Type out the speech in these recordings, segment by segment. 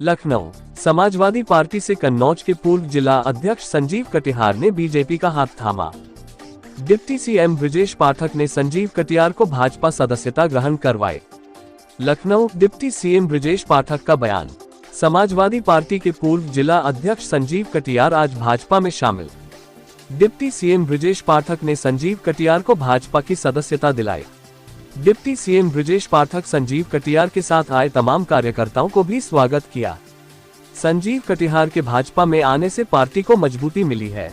Lucknow. Samajwadi party से कन्नौज के पूर्व जिला अध्यक्ष संजीव कटियार ने बीजेपी का हाथ थामा। डिप्टी सीएम ब्रजेश पाठक ने संजीव कटियार को भाजपा सदस्यता ग्रहण करवाए। लखनऊ। डिप्टी सीएम ब्रजेश पाठक का बयान। समाजवादी पार्टी के पूर्व जिला अध्यक्ष संजीव कटियार आज भाजपा में शामिल। डिप्टी सीएम ब्रजेश पाठक ने संजीव कटियार को भाजपा की सदस्यता दिलाई। डिप्टी सीएम ब्रजेश पाठक संजीव कटियार के साथ आए तमाम कार्यकर्ताओं को भी स्वागत किया। संजीव कटियार के भाजपा में आने से पार्टी को मजबूती मिली है।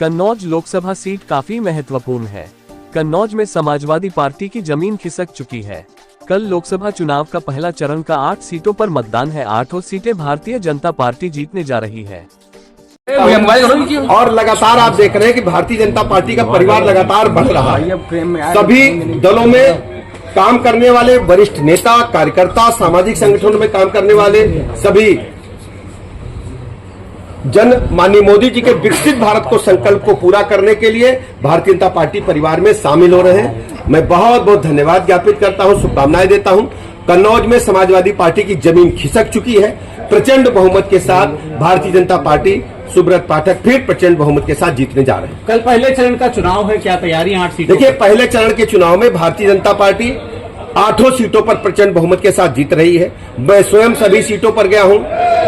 कन्नौज लोकसभा सीट काफी महत्वपूर्ण है। कन्नौज में समाजवादी पार्टी की जमीन खिसक चुकी है। कल लोकसभा चुनाव का पहला चरण का 8 सीटों पर मतदान है। 8 सीटें भारतीय जनता पार्टी जीतने जा रही है। और लगातार आप देख रहे हैं कि भारतीय जनता पार्टी का परिवार लगातार बढ़ रहा है। सभी दलों में काम करने वाले वरिष्ठ नेता, कार्यकर्ता, सामाजिक संगठनों में काम करने वाले सभी जन माननीय मोदी जी के विकसित भारत को संकल्प को पूरा करने के लिए भारतीय जनता पार्टी परिवार में शामिल हो रहे हैं। मैं बहुत बहुत धन्यवाद ज्ञापित करता हूं, शुभकामनाएं देता हूं। कन्नौज में समाजवादी पार्टी की जमीन खिसक चुकी है। प्रचंड बहुमत के साथ भारतीय जनता पार्टी सुब्रत पाठक फिर प्रचंड बहुमत के साथ जीतने जा रहे हैं। कल पहले चरण का चुनाव है, क्या तैयारी 8 सीटों? देखिए, पहले चरण के चुनाव में भारतीय जनता पार्टी 8 सीटों पर प्रचंड बहुमत के साथ जीत रही है। मैं स्वयं सभी सीटों पर गया हूं।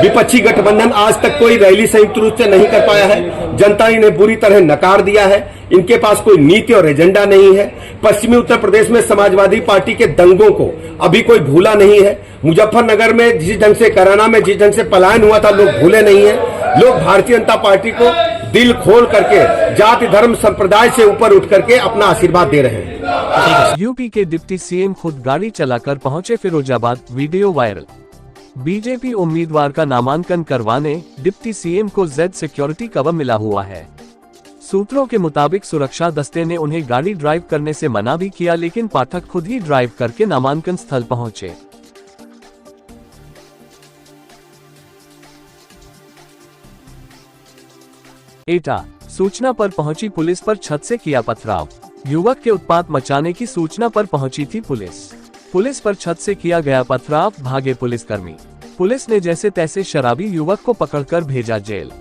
विपक्षी गठबंधन आज तक कोई रैली संयुक्त रूप से नहीं कर पाया है। जनता इन्हें बुरी तरह नकार दिया है। इनके पास कोई नीति और एजेंडा नहीं है। पश्चिमी उत्तर प्रदेश में समाजवादी पार्टी के दंगों को अभी कोई भूला नहीं है। मुजफ्फरनगर में जिस ढंग से, कराना में जिस ढंग से पलायन हुआ था, लोग भूले नहीं है। लोग भारतीय जनता पार्टी को दिल खोल करके, जाति धर्म संप्रदाय से ऊपर उठ करके अपना आशीर्वाद दे रहे हैं। यूपी के डिप्टी सीएम खुद गाड़ी चलाकर पहुंचे फिरोजाबाद, वीडियो वायरल। बीजेपी उम्मीदवार का नामांकन करवाने डिप्टी सीएम को जेड सिक्योरिटी कवर मिला हुआ है। सूत्रों के मुताबिक सुरक्षा दस्ते ने उन्हें गाड़ी ड्राइव करने से मना भी किया, लेकिन पाठक खुद ही ड्राइव करके नामांकन स्थल पहुंचे। एटा। सूचना पर पहुंची पुलिस पर छत से किया पथराव। युवक के उत्पात मचाने की सूचना पर पहुंची थी पुलिस पर छत से किया गया पथराव। भागे पुलिसकर्मी। पुलिस ने जैसे तैसे शराबी युवक को पकड़कर भेजा जेल।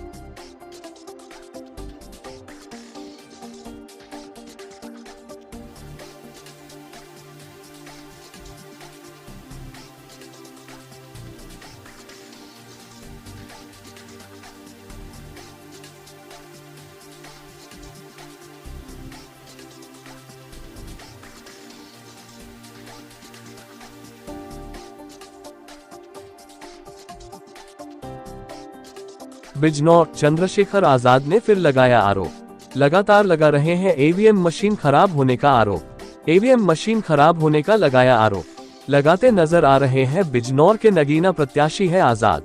बिजनौर। चंद्रशेखर आजाद ने फिर लगाया आरोप। लगातार लगा रहे हैं ईवीएम मशीन खराब होने का आरोप। ईवीएम मशीन खराब होने का लगाया आरोप लगाते नजर आ रहे हैं। बिजनौर के नगीना प्रत्याशी है आजाद।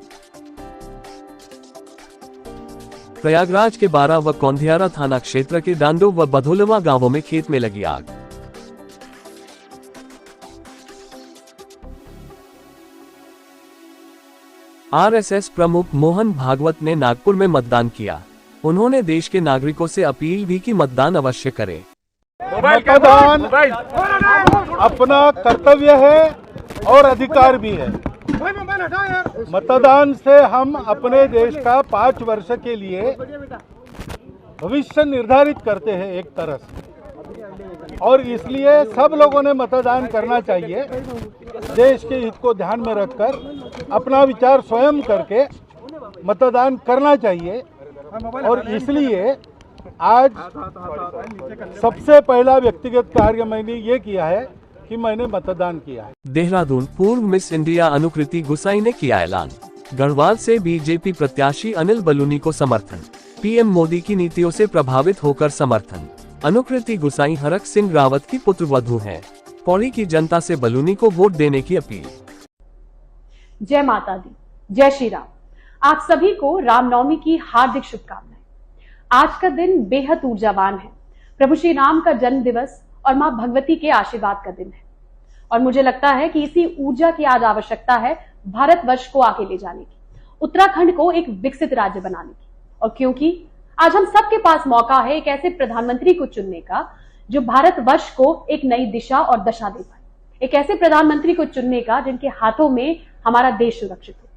प्रयागराज के 12 व कौंधियारा थाना क्षेत्र के डांडो व बधोलवा गांवों में खेत में लगी आग। आरएसएस प्रमुख मोहन भागवत ने नागपुर में मतदान किया। उन्होंने देश के नागरिकों से अपील भी की मतदान अवश्य करें। मतदान अपना कर्तव्य है और अधिकार भी है। मतदान से हम अपने देश का 5 वर्ष के लिए भविष्य निर्धारित करते हैं एक तरह से, और इसलिए सब लोगों ने मतदान करना चाहिए। देश के हित को ध्यान में रखकर अपना विचार स्वयं करके मतदान करना चाहिए। और इसलिए आज सबसे पहला व्यक्तिगत कार्य मैंने ये किया है कि मैंने मतदान किया है। देहरादून। पूर्व मिस इंडिया अनुकृति गुसाई ने किया ऐलान। गढ़वाल से बीजेपी प्रत्याशी अनिल बलूनी को समर्थन। पीएम मोदी की नीतियों से प्रभावित होकर समर्थन। अनुकृति गुसाई हरक सिंह रावत की पुत्रवधू हैं। पौड़ी की जनता से बलूनी को वोट देने की अपील। जय माता दी, जय श्री राम। आप सभी को रामनवमी की हार्दिक शुभकामनाएं। आज का दिन बेहद ऊर्जावान है। प्रभु श्री राम का जन्म दिवस और मां भगवती के आशीर्वाद का दिन है, और मुझे लगता है कि इसी ऊर्जा की आज आवश्यकता है भारतवर्ष को आगे ले जाने की, उत्तराखंड को एक विकसित राज्य बनाने की। और क्योंकि आज हम सबके पास मौका है एक ऐसे प्रधानमंत्री को चुनने का जो भारतवर्ष को एक नई दिशा और दशा दे पाए, एक ऐसे प्रधानमंत्री को चुनने का जिनके हाथों में हमारा देश सुरक्षित हो।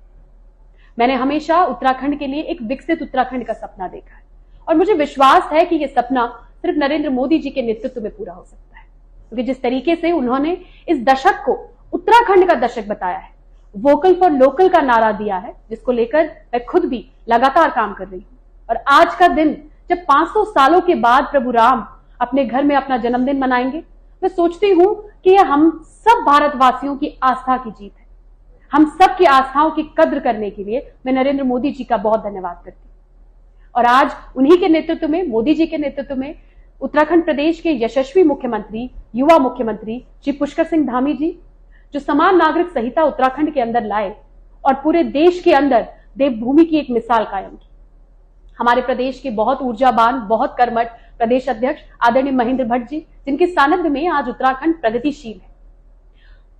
मैंने हमेशा उत्तराखंड के लिए एक विकसित उत्तराखंड का सपना देखा है और मुझे विश्वास है कि यह सपना सिर्फ नरेंद्र मोदी जी के नेतृत्व में पूरा हो सकता है, क्योंकि जिस तरीके से उन्होंने इस दशक को उत्तराखंड का दशक बताया है, वोकल फॉर लोकल का नारा दिया है, जिसको लेकर मैं खुद भी लगातार काम कर रही हूं। और आज का दिन जब 500 सालों के बाद प्रभु राम अपने घर में अपना जन्मदिन मनाएंगे, मैं सोचती हूं कि यह हम सब भारतवासियों की आस्था की जीत है। हम सब की आस्थाओं की कद्र करने के लिए मैं नरेंद्र मोदी जी का बहुत धन्यवाद करती हूं। और आज उन्हीं के नेतृत्व में, मोदी जी के नेतृत्व में, उत्तराखंड प्रदेश के यशस्वी मुख्यमंत्री, युवा मुख्यमंत्री श्री पुष्कर सिंह धामी जी, जो समान नागरिक संहिता उत्तराखंड के अंदर लाए और पूरे देश के अंदर देवभूमि की एक मिसाल कायम की। हमारे प्रदेश के बहुत ऊर्जावान, बहुत कर्मठ प्रदेश अध्यक्ष आदरणीय महेंद्र भट्ट जी, जिनके सानिध्य में आज उत्तराखंड प्रगतिशील है।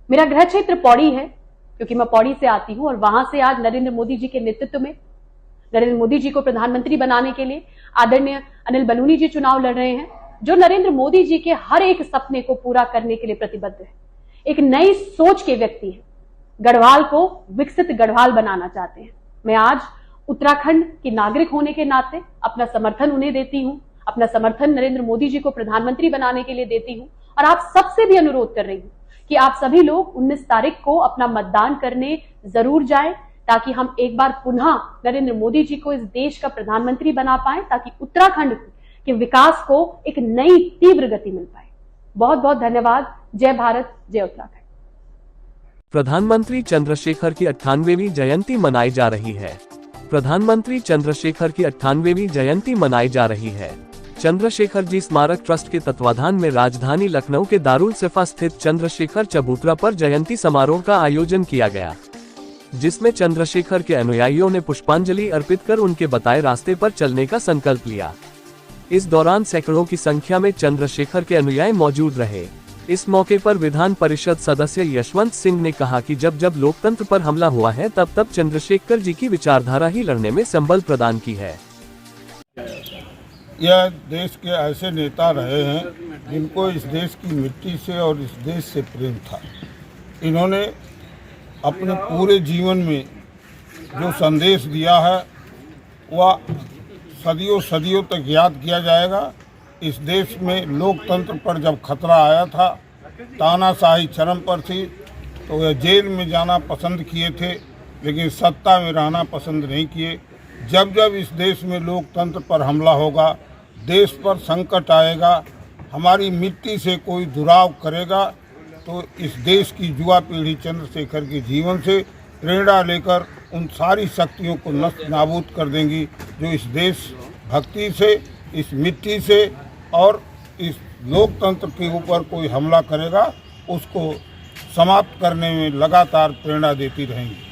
मेरा गृह क्षेत्र पौड़ी है, क्योंकि मैं पौड़ी से आती हूं और वहां से आज नरेंद्र मोदी जी के नेतृत्व में, नरेंद्र मोदी जी को प्रधानमंत्री बनाने के लिए आदरणीय अनिल बलूनी जी चुनाव लड़ रहे हैं, जो नरेंद्र मोदी जी के हर एक सपने को पूरा करने के लिए प्रतिबद्ध है। एक नई सोच के व्यक्ति हैं, गढ़वाल को विकसित गढ़वाल बनाना चाहते हैं। मैं आज उत्तराखंड की नागरिक होने के नाते अपना समर्थन उन्हें देती हूं, अपना समर्थन नरेंद्र मोदी जी को प्रधानमंत्री बनाने के लिए देती हूं और आप सबसे भी अनुरोध कर रही हूं कि आप सभी लोग 19 तारीख को अपना मतदान करने जरूर जाएं, ताकि हम एक बार पुनः नरेंद्र मोदी जी को इस देश का प्रधानमंत्री बना पाएं, ताकि उत्तराखंड के विकास को एक नई तीव्र गति मिल पाए। बहुत बहुत धन्यवाद। जय भारत, जय उत्तराखंड। प्रधानमंत्री चंद्रशेखर की 98वीं जयंती मनाई जा रही है। प्रधानमंत्री चंद्रशेखर की 98वीं जयंती मनाई जा रही है। चंद्रशेखर जी स्मारक ट्रस्ट के तत्वाधान में राजधानी लखनऊ के दारुल सिफा स्थित चंद्रशेखर चबूतरा पर जयंती समारोह का आयोजन किया गया, जिसमें चंद्रशेखर के अनुयायियों ने पुष्पांजलि अर्पित कर उनके बताए रास्ते पर चलने का संकल्प लिया। इस दौरान सैकड़ों की संख्या में चंद्रशेखर के अनुयायी मौजूद रहे। इस मौके पर विधान परिषद सदस्य यशवंत सिंह ने कहा कि जब जब लोकतंत्र पर हमला हुआ है, तब तब चंद्रशेखर जी की विचारधारा ही लड़ने में संबल प्रदान की है। यह देश के ऐसे नेता रहे हैं जिनको इस देश की मिट्टी से और इस देश से प्रेम था। इन्होंने अपने पूरे जीवन में जो संदेश दिया है वह सदियों सदियों तक याद किया जाएगा। इस देश में लोकतंत्र पर जब खतरा आया था, तानाशाही चरम पर थी, तो वह जेल में जाना पसंद किए थे, लेकिन सत्ता में रहना पसंद नहीं किए। जब जब इस देश में लोकतंत्र पर हमला होगा, देश पर संकट आएगा, हमारी मिट्टी से कोई दुराव करेगा, तो इस देश की युवा पीढ़ी चंद्रशेखर के जीवन से प्रेरणा लेकर उन सारी शक्तियों को नष्ट नाबूद कर देंगी जो इस देश भक्ति से, इस मिट्टी से और इस लोकतंत्र के ऊपर कोई हमला करेगा, उसको समाप्त करने में लगातार प्रेरणा देती रहेंगी।